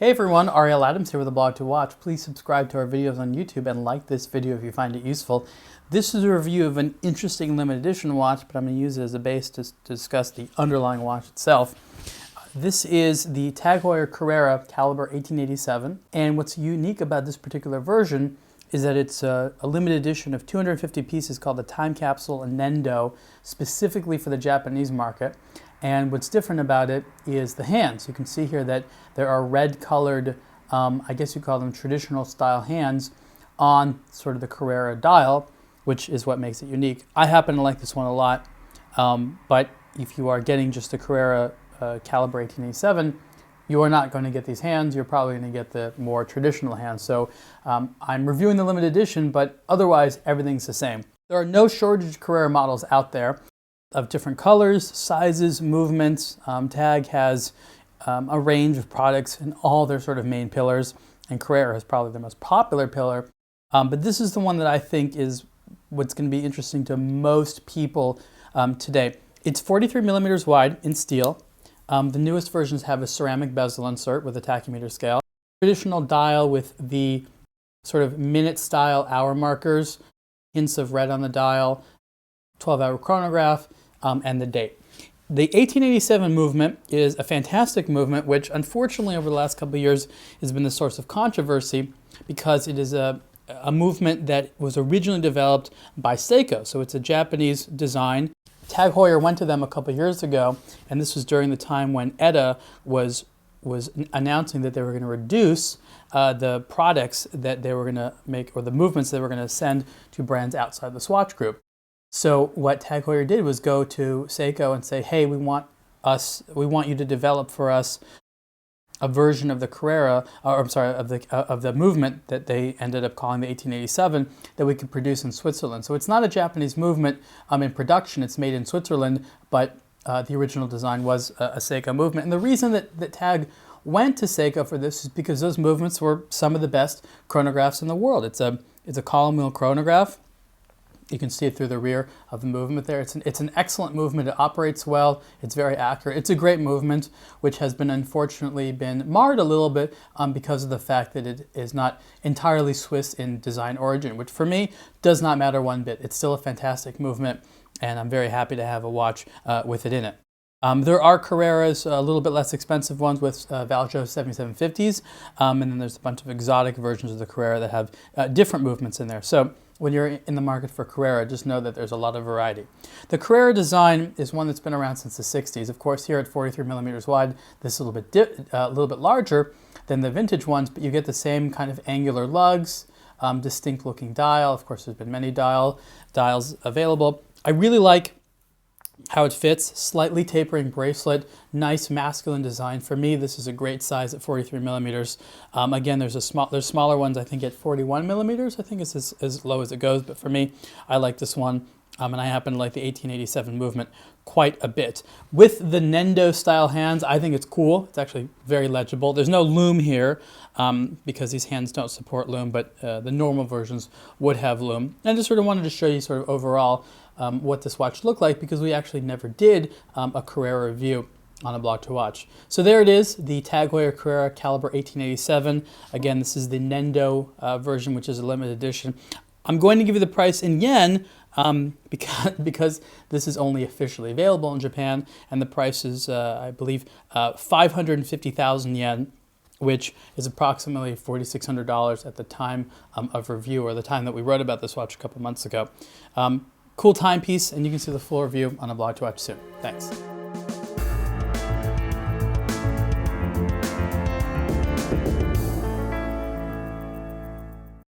Hey everyone, Ariel Adams here with aBlogtoWatch. Please subscribe to our videos on YouTube and like this video if you find it useful. This is a review of an interesting limited edition watch, but I'm going to use it as a base to discuss the underlying watch itself. This is the TAG Heuer Carrera Calibre 1887, and what's unique about this particular version is that it's a limited edition of 250 pieces called the Time Capsule and Nendo, specifically for the Japanese market. And what's different about it is the hands. You can see here that there are red colored, I guess you call them traditional style hands on sort of the Carrera dial, which is what makes it unique. I happen to like this one a lot, but if you are getting just the Carrera Calibre 1887, you are not going to get these hands. You're probably going to get the more traditional hands. So I'm reviewing the limited edition, but otherwise everything's the same. There are no shortage of Carrera models out there of different colors, sizes, movements. TAG has a range of products in all their sort of main pillars, and Carrera is probably the most popular pillar. But this is the one that I think is what's going to be interesting to most people today. It's 43 millimeters wide in steel. The newest versions have a ceramic bezel insert with a tachymeter scale. Traditional dial with the sort of minute style hour markers, hints of red on the dial, 12-hour chronograph, and the date. The 1887 movement is a fantastic movement, which unfortunately over the last couple of years has been the source of controversy because it is a movement that was originally developed by Seka, so it's a Japanese design. TAG Heuer went to them a couple of years ago, and this was during the time when Endo was announcing that they were going to reduce the products that they were going to make, or the movements they were going to send to brands outside the Swatch group. So what TAG Heuer did was go to Seka and say, hey, we want you to develop for us a version of the Carrera, or I'm sorry, of the movement that they ended up calling the 1887 that we could produce in Switzerland. So it's not a Japanese movement in production, it's made in Switzerland, but the original design was a Seka movement. And the reason that TAG went to Seka for this is because those movements were some of the best chronographs in the world. It's a column wheel chronograph. You can see it through the rear of the movement there. It's an excellent movement. It operates well. It's very accurate. It's a great movement, which has been unfortunately been marred a little bit because of the fact that it is not entirely Swiss in design origin, which for me does not matter one bit. It's still a fantastic movement, and I'm very happy to have a watch with it in it. There are Carreras, a little bit less expensive ones with Valjoux 7750s, and then there's a bunch of exotic versions of the Carrera that have different movements in there. So when you're in the market for Carrera, just know that there's a lot of variety. The Carrera design is one that's been around since the 60s. Of course, here at 43 millimeters wide, this is a little bit larger than the vintage ones, but you get the same kind of angular lugs, distinct looking dial. Of course, there's been many dials available. I really like how it fits, slightly tapering bracelet, nice masculine design. For me, this is a great size at 43 millimeters. Again, there's smaller ones, I think at 41 millimeters. I think it's as low as it goes, but for me, I like this one. And I happen to like the 1887 movement quite a bit. With the Nendo style hands, I think it's cool. It's actually very legible. There's no loom here because these hands don't support loom, but the normal versions would have loom. And I just sort of wanted to show you sort of overall what this watch looked like because we actually never did a Carrera review on aBlogtoWatch. So there it is, the TAG Heuer Carrera Calibre 1887. Again, this is the Nendo version, which is a limited edition. I'm going to give you the price in yen because this is only officially available in Japan, and the price is, I believe, 550,000 yen, which is approximately $4,600 at the time of review, or the time that we wrote about this watch a couple months ago. Cool timepiece, and you can see the full review on aBlogtoWatch soon. Thanks.